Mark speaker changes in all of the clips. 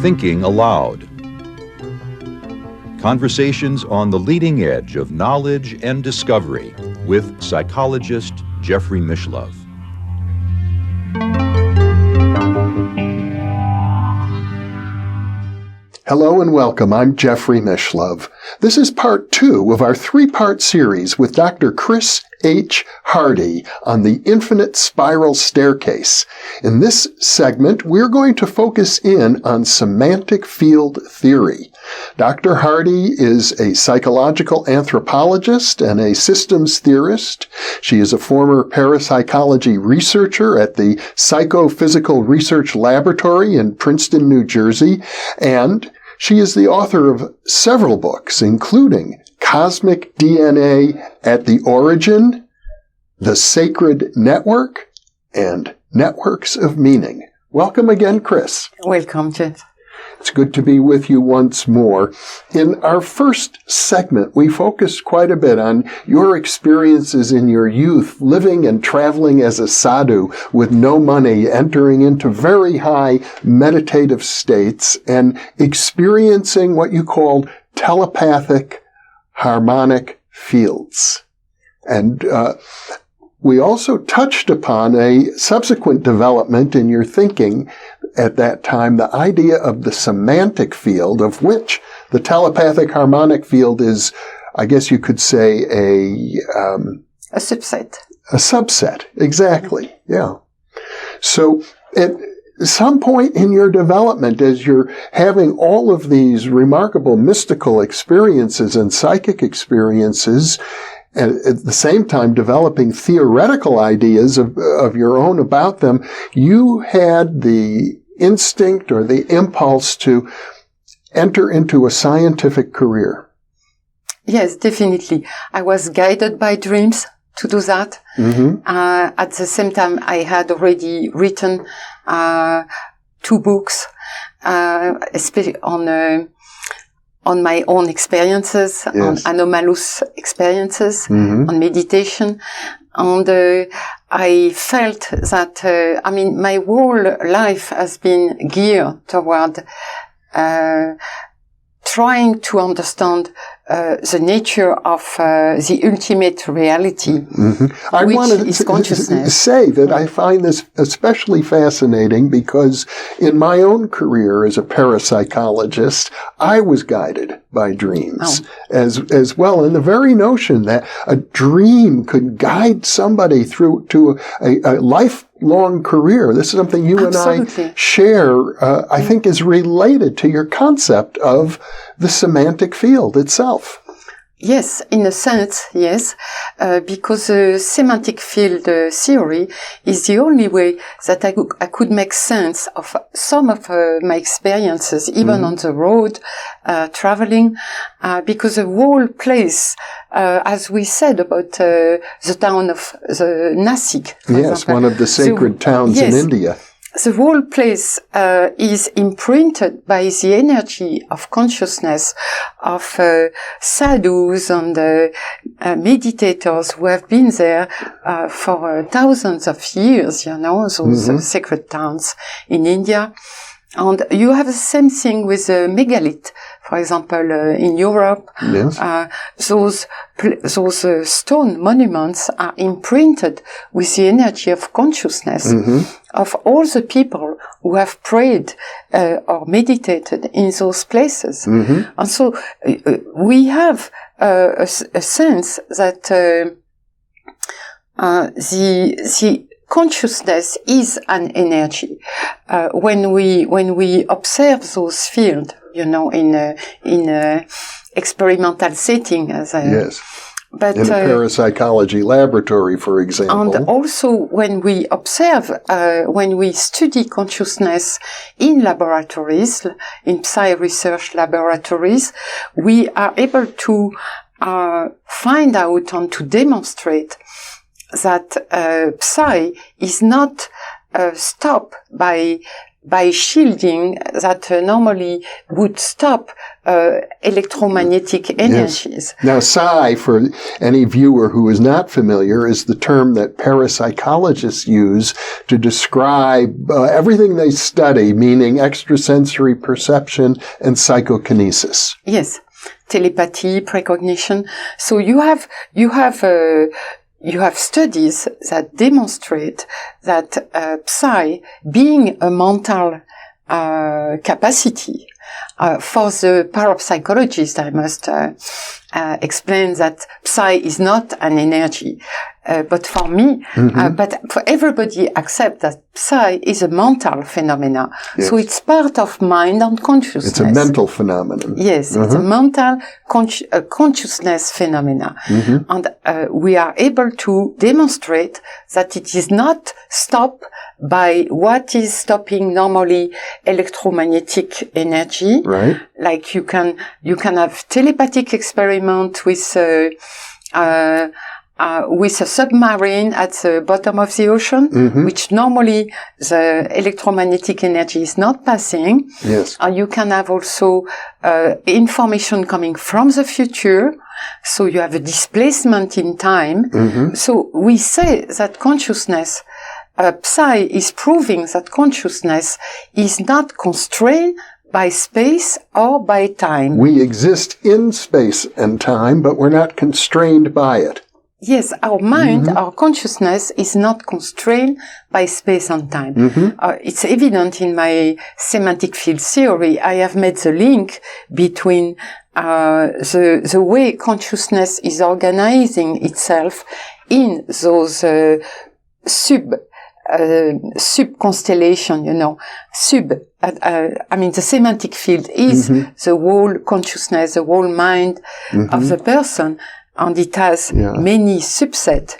Speaker 1: Thinking Aloud. Conversations on the leading edge of knowledge and discovery with psychologist Jeffrey Mishlove.
Speaker 2: Hello and welcome. I'm Jeffrey Mishlove. This is part 2 of our 3-part series with Dr. Chris H. Hardy on the infinite spiral staircase. In this segment, we're going to focus in on semantic field theory. Dr. Hardy is a psychological anthropologist and a systems theorist. She is a former parapsychology researcher at the Psychophysical Laboratory in Princeton, New Jersey, and she is the author of several books, including Cosmic DNA at the Origin, The Sacred Network, and Networks of Meaning. Welcome again, Chris.
Speaker 3: Welcome, Jeff.
Speaker 2: It's good to be with you once more. In our first segment, we focused quite a bit on your experiences in your youth, living and traveling as a sadhu with no money, entering into very high meditative states, and experiencing what you called telepathic harmonic fields. And we also touched upon a subsequent development in your thinking at that time, the idea of the semantic field, of which the telepathic harmonic field is, I guess you could say,
Speaker 3: a subset.
Speaker 2: A subset, exactly, yeah. So at some point in your development, as you're having all of these remarkable mystical experiences and psychic experiences, and at the same time developing theoretical ideas of your own about them, you had the instinct or the impulse to enter into a scientific career.
Speaker 3: Yes, definitely. I was guided by dreams to do that. Mm-hmm. At the same time, I had already written 2 books, especially on my own experiences, yes, on anomalous experiences, mm-hmm, on meditation. And I felt that, my whole life has been geared toward trying to understand the nature of the ultimate reality, mm-hmm,
Speaker 2: I wanted to say that I find this especially fascinating because in my own career as a parapsychologist, I was guided by dreams as well. And the very notion that a dream could guide somebody through to a lifelong career, this is something you
Speaker 3: Absolutely.
Speaker 2: And I share, I think is related to your concept of the semantic field itself.
Speaker 3: Yes, in a sense, yes, because the semantic field theory is the only way that I could make sense of some of my experiences, even mm-hmm. on the road, traveling, because the whole place, as we said about the town of the Nasik, for example,
Speaker 2: one of the sacred towns in India.
Speaker 3: The whole place is imprinted by the energy of consciousness of sadhus and meditators who have been there for thousands of years, those mm-hmm. Sacred towns in India. And you have the same thing with the megalith, for example, in Europe.
Speaker 2: Yes.
Speaker 3: Those stone monuments are imprinted with the energy of consciousness mm-hmm. of all the people who have prayed or meditated in those places. Mm-hmm. And so we have a sense that the consciousness is an energy. When we observe those fields, in a experimental setting,
Speaker 2: yes. But in a parapsychology laboratory, for example.
Speaker 3: And also when we observe, when we study consciousness in laboratories, in research laboratories, we are able to find out and to demonstrate that psi is not stopped by by shielding that normally would stop electromagnetic energies.
Speaker 2: Yes. Now, psi, for any viewer who is not familiar, is the term that parapsychologists use to describe everything they study, meaning extrasensory perception and psychokinesis.
Speaker 3: Yes, telepathy, precognition. So you have studies that demonstrate that psi, being a mental capacity, for the parapsychologist, I must explain that psi is not an energy. But for me, but for everybody accept that psi is a mental phenomena.
Speaker 2: Yes.
Speaker 3: So it's part of mind and consciousness.
Speaker 2: It's a mental phenomenon.
Speaker 3: Yes, it's a mental consciousness phenomena. And we are able to demonstrate that it is not stopped by what is stopping normally electromagnetic energy.
Speaker 2: Right.
Speaker 3: Like you can have telepathic experiment with a submarine at the bottom of the ocean, which normally the electromagnetic energy is not passing.
Speaker 2: Yes.
Speaker 3: You can have also information coming from the future. So you have a displacement in time. So we say that consciousness, psi is proving that consciousness is not constrained by space or by time.
Speaker 2: We exist in space and time, but we're not constrained by it.
Speaker 3: Yes, our mind, our consciousness is not constrained by space and time. It's evident in my semantic field theory. I have made the link between the way consciousness is organizing itself in those sub constellation, the semantic field is the whole consciousness, the whole mind of the person. And it has many subsets.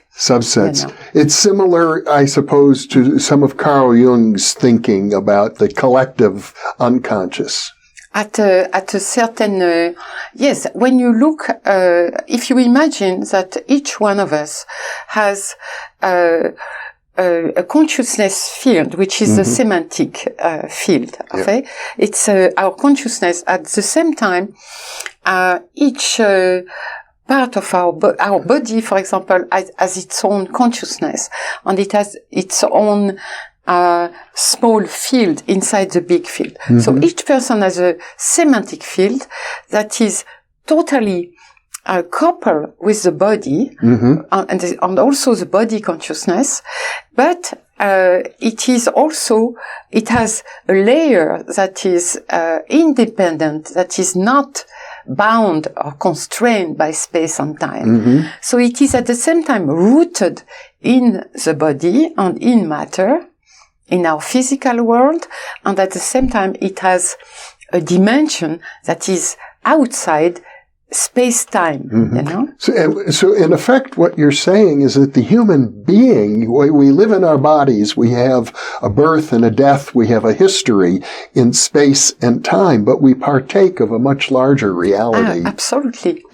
Speaker 3: It's similar,
Speaker 2: I suppose, to some of Carl Jung's thinking about the collective unconscious.
Speaker 3: At a certain, yes, when you look, if you imagine that each one of us has a consciousness field, which is the semantic field. Okay, it's our consciousness. At the same time, each part of our body, for example, has its own consciousness, and it has its own small field inside the big field. So each person has a semantic field that is totally coupled with the body, and also the body consciousness, but it has a layer that is independent, that is not bound or constrained by space and time. So it is at the same time rooted in the body and in matter, in our physical world, and at the same time it has a dimension that is outside space-time,
Speaker 2: So in effect, what you're saying is that the human being, we live in our bodies, we have a birth and a death, we have a history in space and time, but we partake of a much larger reality.
Speaker 3: Absolutely.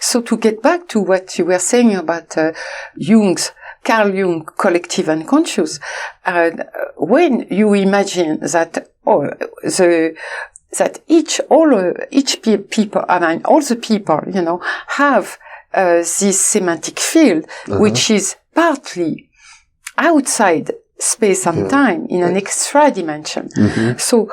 Speaker 3: So to get back to what you were saying about Carl Jung, collective unconscious, when you imagine that all the people, have this semantic field, which is partly outside space and time in an extra dimension. So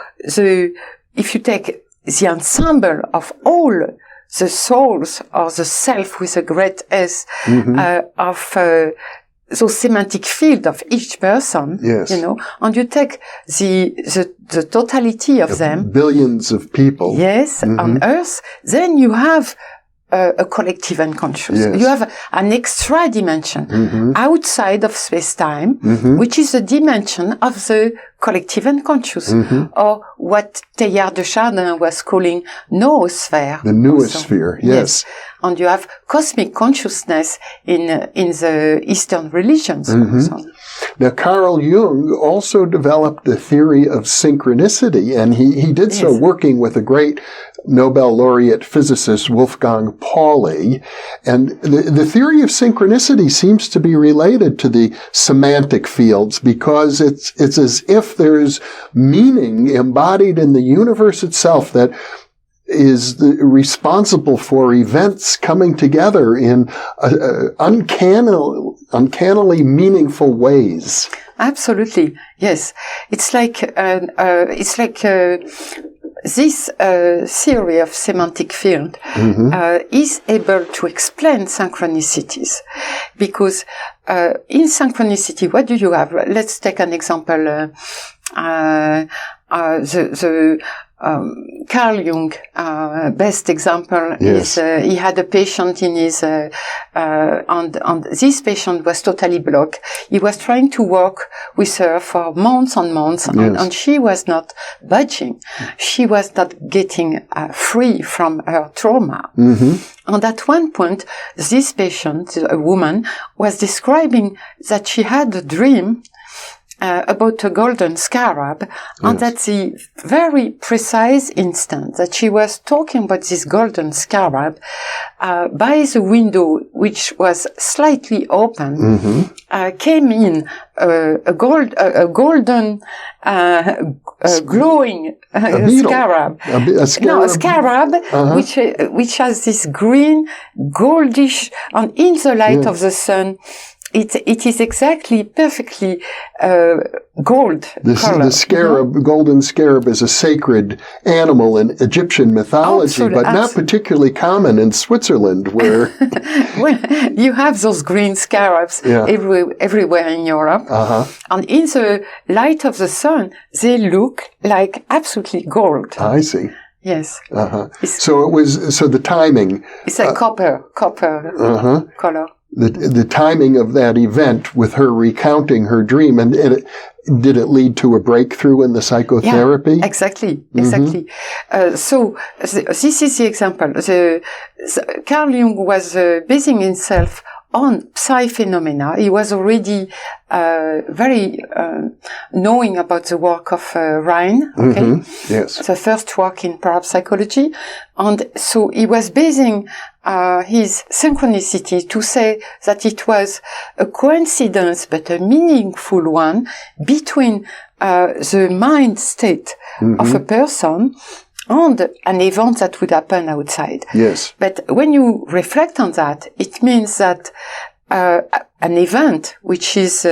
Speaker 3: if you take the ensemble of all the souls or the self with a great S of the semantic field of each person, and you take the totality of them,
Speaker 2: billions of people,
Speaker 3: on Earth, then you have a collective unconscious. You have an extra dimension outside of space-time, which is the dimension of the collective unconscious, or what Teilhard de Chardin was calling noosphere.
Speaker 2: The noosphere, yes.
Speaker 3: And you have cosmic consciousness in the Eastern religions.
Speaker 2: Now, Carl Jung also developed the theory of synchronicity, and he did so working with a great Nobel laureate physicist Wolfgang Pauli. And the theory of synchronicity seems to be related to the semantic fields because it's as if there's meaning embodied in the universe itself that is responsible for events coming together in uncannily meaningful ways.
Speaker 3: Absolutely, yes. It's like this theory of semantic field is able to explain synchronicities, because in synchronicity, what do you have? Let's take an example. Carl Jung, best example is he had a patient in his and this patient was totally blocked. He was trying to work with her for months and months, and she was not budging. She was not getting free from her trauma. And at one point, this patient, a woman, was describing that she had a dream about a golden scarab, and that's the very precise instant that she was talking about this golden scarab, by the window, which was slightly open, came in a golden, glowing scarab.
Speaker 2: A scarab.
Speaker 3: No, a scarab, which has this green, goldish, and in the light of the sun, it is exactly perfectly gold color.
Speaker 2: The scarab, golden scarab, is a sacred animal in Egyptian mythology, but not particularly common in Switzerland, where
Speaker 3: well, you have those green scarabs everywhere in Europe, and in the light of the sun, they look like absolutely gold.
Speaker 2: I see.
Speaker 3: Yes.
Speaker 2: So it was. So the timing.
Speaker 3: It's a copper color.
Speaker 2: The timing of that event with her recounting her dream, and did it lead to a breakthrough in the psychotherapy?
Speaker 3: Yeah, exactly. So this is the example. Carl Jung was basing himself on psi phenomena. He was already very knowing about the work of Rhine,
Speaker 2: Yes.
Speaker 3: the first work in parapsychology, and so he was basing his synchronicity to say that it was a coincidence, but a meaningful one, between the mind state of a person and an event that would happen outside.
Speaker 2: Yes.
Speaker 3: But when you reflect on that, it means that an event which is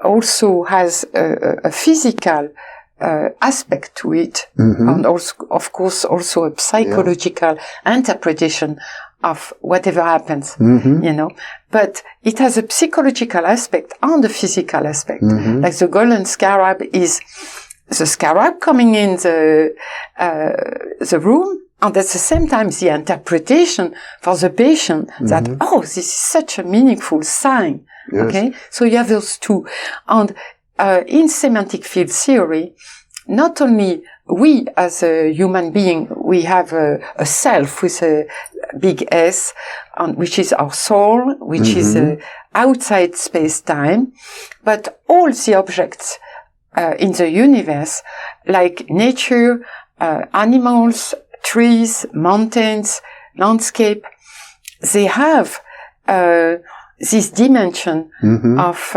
Speaker 3: also has a physical aspect to it, and also, of course, also a psychological interpretation of whatever happens, you know. But it has a psychological aspect and a physical aspect. Like the golden scarab is the scarab coming in the room, and at the same time the interpretation for the patient that, this is such a meaningful sign.
Speaker 2: Yes.
Speaker 3: Okay? So you have those two. And in semantic field theory, not only we as a human being, we have a self with a big S, which is our soul, which is outside space-time, but all the objects in the universe, like nature, animals, trees, mountains, landscape, they have this dimension of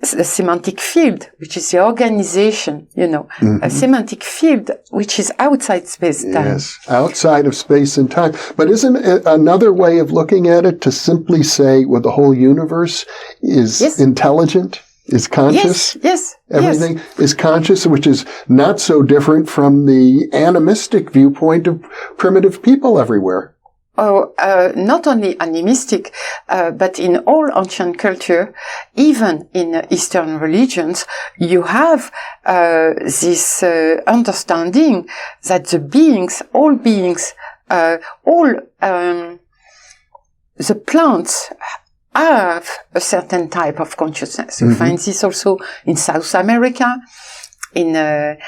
Speaker 3: the semantic field, which is the organization, you know, a semantic field which is outside space-time.
Speaker 2: Yes, outside of space and time. But isn't it another way of looking at it to simply say, well, the whole universe is intelligent? Is conscious?
Speaker 3: Yes.
Speaker 2: Everything is conscious, which is not so different from the animistic viewpoint of primitive people everywhere.
Speaker 3: Not only animistic, but in all ancient culture, even in Eastern religions, you have this understanding that the beings, all the plants have a certain type of consciousness. You find this also in South America, in the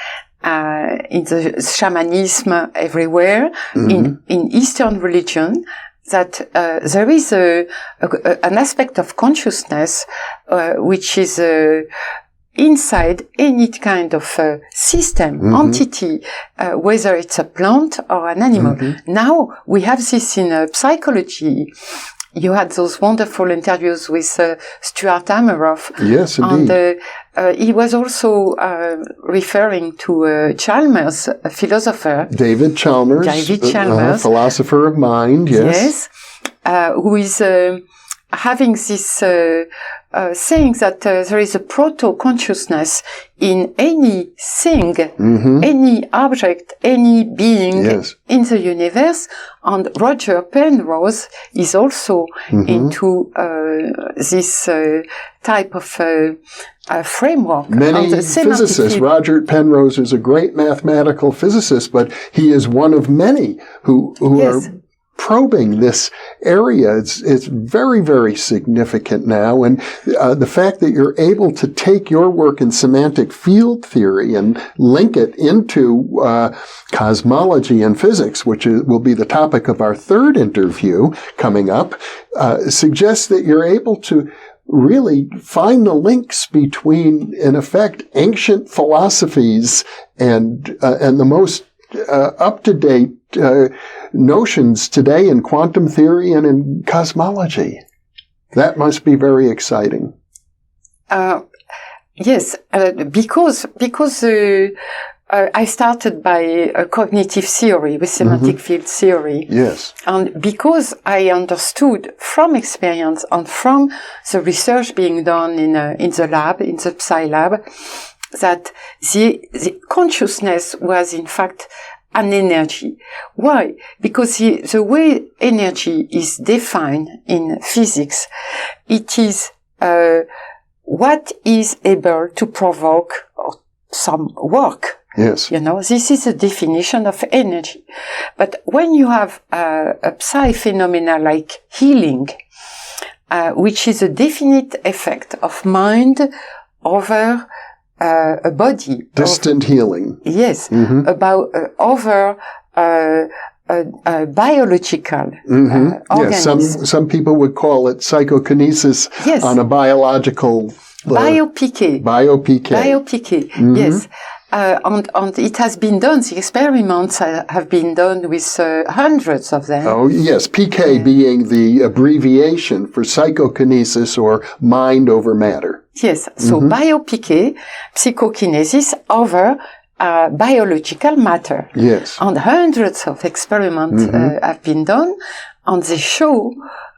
Speaker 3: shamanism everywhere, in Eastern religion, that there is an aspect of consciousness which is inside any kind of system, entity, whether it's a plant or an animal. Now we have this in psychology. You had those wonderful interviews with Stuart Hameroff.
Speaker 2: Yes, indeed.
Speaker 3: And he was also referring to Chalmers, a philosopher.
Speaker 2: David Chalmers. Philosopher of mind, yes.
Speaker 3: Yes, who is having this saying that there is a proto-consciousness in anything, any object, any being in the universe. And Roger Penrose is also into this type of framework.
Speaker 2: Many physicists. Roger Penrose is a great mathematical physicist, but he is one of many who are probing this area. It's very, very significant now. And the fact that you're able to take your work in semantic field theory and link it into cosmology and physics, which will be the topic of our third interview coming up, suggests that you're able to really find the links between, in effect, ancient philosophies and the most up-to-date notions today in quantum theory and in cosmology. That must be very exciting.
Speaker 3: Yes, because I started by cognitive theory with semantic field theory.
Speaker 2: Yes.
Speaker 3: And because I understood from experience and from the research being done in the lab, in the Psy lab, that the consciousness was in fact an energy. Why? Because the way energy is defined in physics, it is what is able to provoke some work.
Speaker 2: Yes.
Speaker 3: You know, this is a definition of energy. But when you have a psi phenomena like healing, which is a definite effect of mind over a body.
Speaker 2: Distant healing.
Speaker 3: Yes. Over biological organism.
Speaker 2: Yes, some people would call it psychokinesis on a biological...
Speaker 3: Bio-PK.
Speaker 2: Bio-PK.
Speaker 3: Yes. And it has been done, the experiments have been done with hundreds of them.
Speaker 2: Oh, yes. PK being the abbreviation for psychokinesis or mind over matter.
Speaker 3: Yes. So bio-PK, psychokinesis over biological matter.
Speaker 2: Yes.
Speaker 3: And hundreds of experiments have been done, and they show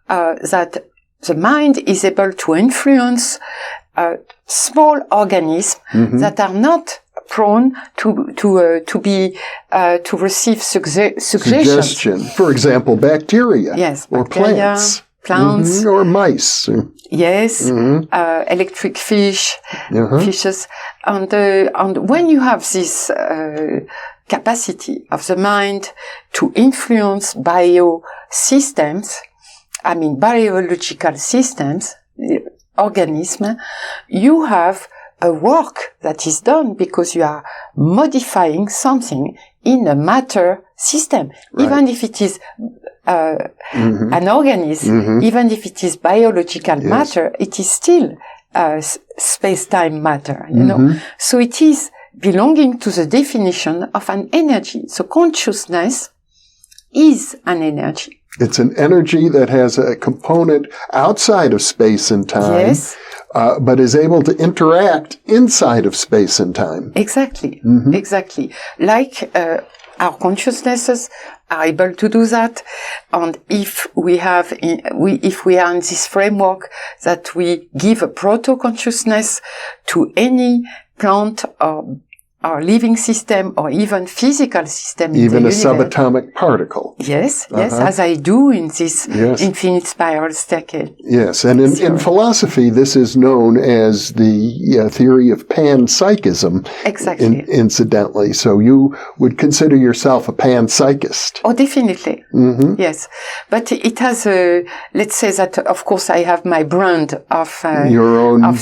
Speaker 3: that the mind is able to influence small organisms that are not prone to receive suggestion.
Speaker 2: For example, bacteria.
Speaker 3: Yes,
Speaker 2: or
Speaker 3: bacteria, plants.
Speaker 2: Or mice.
Speaker 3: Yes, electric fishes. And when you have this capacity of the mind to influence biosystems, I mean biological systems, organism, you have a work that is done because you are modifying something in a matter system. Right. Even if it is an organism, even if it is biological matter, it is still space-time matter, you know. So it is belonging to the definition of an energy. So consciousness is an energy.
Speaker 2: It's an energy that has a component outside of space and time, but is able to interact inside of space and time.
Speaker 3: Exactly, exactly. Like our consciousnesses are able to do that, and if we are in this framework that we give a proto-consciousness to any plant or living system, or even physical system.
Speaker 2: Even a subatomic particle.
Speaker 3: Yes, yes, as I do in this infinite spiral staircase.
Speaker 2: Yes, and in philosophy, this is known as the theory of panpsychism.
Speaker 3: Exactly.
Speaker 2: Incidentally, so you would consider yourself a panpsychist.
Speaker 3: Oh, definitely. Yes, but it has let's say that, of course, I have my brand of
Speaker 2: your own
Speaker 3: of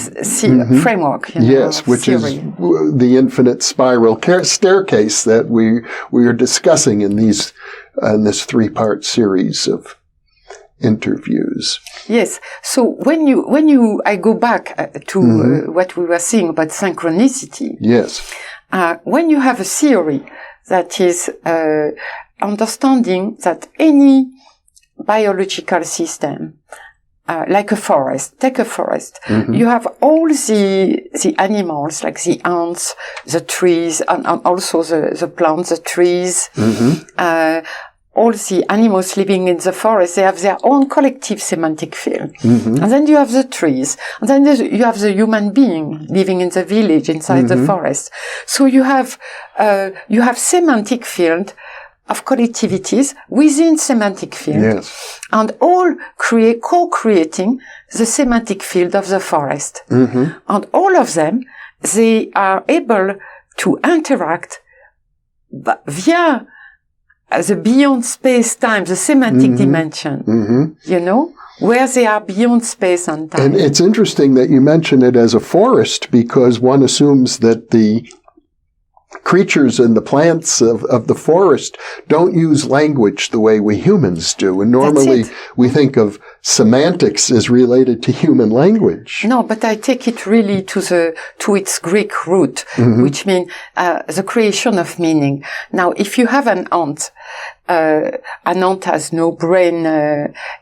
Speaker 3: framework.
Speaker 2: Yes, which theory. Is the infinite spiral staircase that we are discussing in this 3-part series of interviews.
Speaker 3: Yes. So I go back to what we were saying about synchronicity.
Speaker 2: Yes.
Speaker 3: When you have a theory that is understanding that any biological system, like a forest, take a forest, you have all the animals, like the ants, the trees, and also the plants, the trees, all the animals living in the forest, they have their own collective semantic field. And then you have the trees. And then you have the human being living in the village inside the forest. So you have semantic field of collectivities within semantic field.
Speaker 2: Yes.
Speaker 3: And all co-creating the semantic field of the forest. And all of them, they are able to interact via the beyond space-time, the semantic dimension, you know, where they are beyond space and time.
Speaker 2: And it's interesting that you mention it as a forest, because one assumes that the creatures and the plants of the forest don't use language the way we humans do. And normally we think of semantics as related to human language.
Speaker 3: No, but I take it really to its Greek root, which means the creation of meaning. Now, if you have an ant has no brain,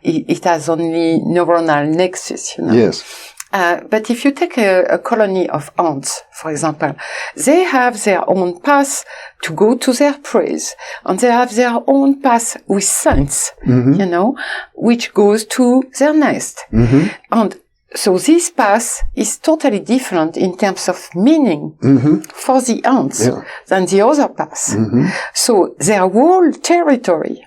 Speaker 3: it has only neuronal nexus, you know.
Speaker 2: Yes.
Speaker 3: But if you take a colony of ants, for example, they have their own path to go to their prey, and they have their own path with sense, you know, which goes to their nest. And so this path is totally different in terms of meaning for the ants than the other path. So their whole territory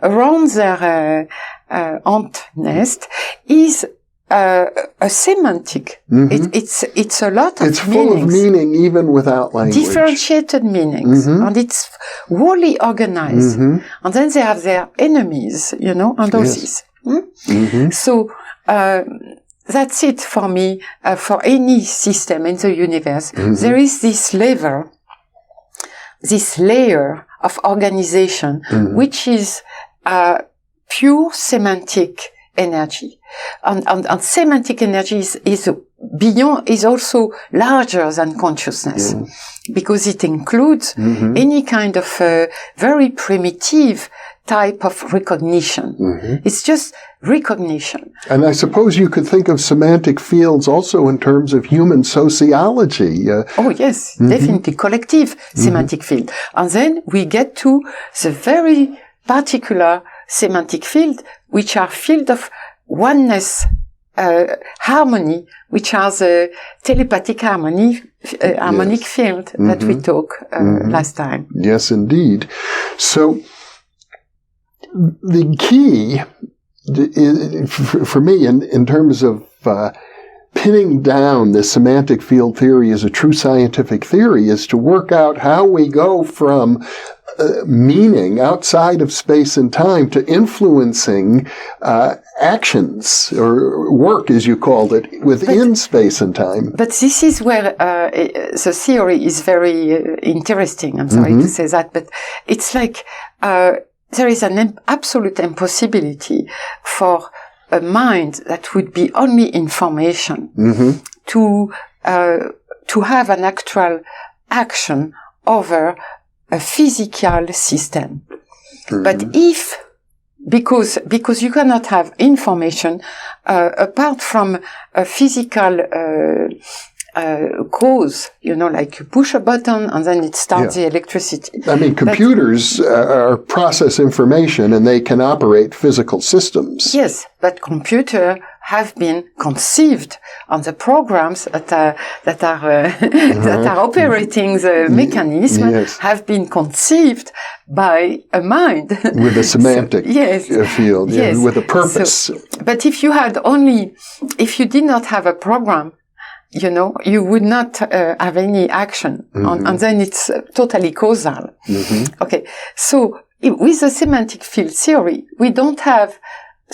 Speaker 3: around their ant nest is a semantic. It's a lot of meanings. It's
Speaker 2: full of meaning even without language.
Speaker 3: Differentiated meanings. And it's wholly organized. And then they have their enemies, you know, and all this. So, that's it for me, for any system in the universe. There is this layer of organization, which is, pure semantic energy. And semantic energy is also larger than consciousness, because it includes any kind of very primitive type of recognition. It's just recognition.
Speaker 2: And I suppose you could think of semantic fields also in terms of human sociology.
Speaker 3: Oh yes, definitely collective semantic field. And then we get to the very particular semantic field, which are field of oneness, harmony, which are the telepathic harmonic field that we talked last time.
Speaker 2: Yes, indeed. So the key for me in terms of pinning down the semantic field theory as a true scientific theory is to work out how we go from meaning outside of space and time to influencing actions or work, as you called it, within space and time.
Speaker 3: But this is where the theory is very interesting. I'm sorry to say that, but it's like there is an absolute impossibility for a mind that would be only information to have an actual action over a physical system. But because you cannot have information apart from a physical cause, you know, like you push a button and then it starts the electricity.
Speaker 2: I mean, computers process information and they can operate physical systems.
Speaker 3: Yes, but computers have been conceived on the programs that are operating the mechanism have been conceived by a mind
Speaker 2: with a semantic field, with a purpose.
Speaker 3: But if you did not have a program, you know, you would not have any action, and then it's totally causal. Okay, so with the semantic field theory, we don't have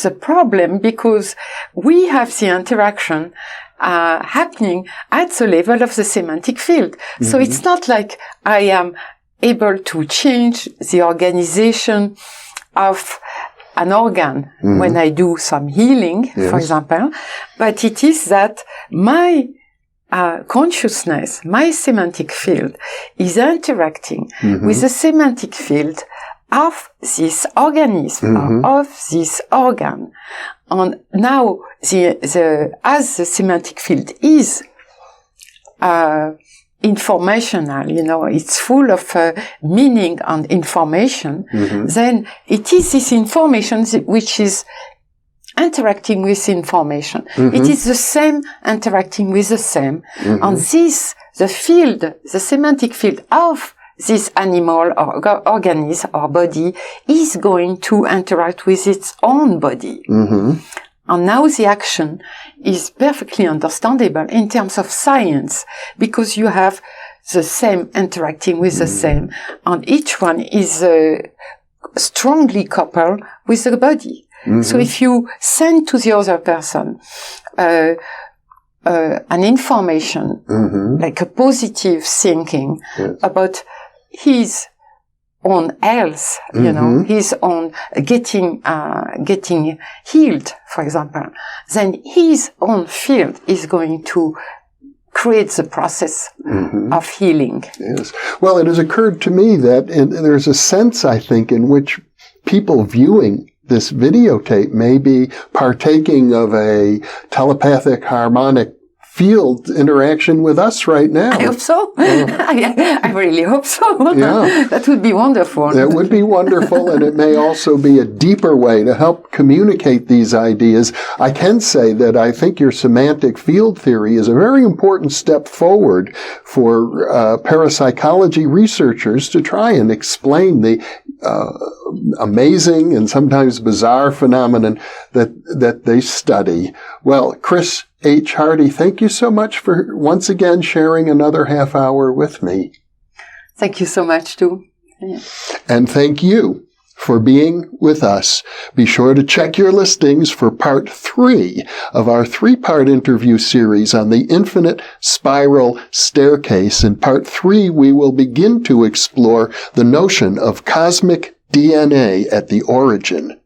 Speaker 3: the problem because we have the interaction happening at the level of the semantic field. So it's not like I am able to change the organization of an organ when I do some healing, for example, but it is that my consciousness, my semantic field, is interacting with the semantic field of this organism, or of this organ. And now, as the semantic field is informational, it's full of meaning and information, then it is this information which is interacting with information. It is the same interacting with the same. And the semantic field of this animal or organism or body is going to interact with its own body. And now the action is perfectly understandable in terms of science, because you have the same interacting with the same, and each one is strongly coupled with the body. So if you send to the other person an information, like a positive thinking about his own health, his own getting healed, for example, then his own field is going to create the process of healing.
Speaker 2: Yes. Well, it has occurred to me that there's a sense, I think, in which people viewing this videotape may be partaking of a telepathic harmonic field interaction with us right now.
Speaker 3: I hope so. I really hope so.
Speaker 2: Yeah.
Speaker 3: That would be wonderful.
Speaker 2: That would be wonderful, and it may also be a deeper way to help communicate these ideas. I can say that I think your semantic field theory is a very important step forward for parapsychology researchers to try and explain the amazing and sometimes bizarre phenomenon that they study. Well, Chris H. Hardy, thank you so much for once again sharing another half hour with me.
Speaker 3: Thank you so much, too. Yeah.
Speaker 2: And thank you for being with us. Be sure to check your listings for part 3 of our 3-part interview series on the infinite spiral staircase. In part 3, we will begin to explore the notion of cosmic DNA at the origin.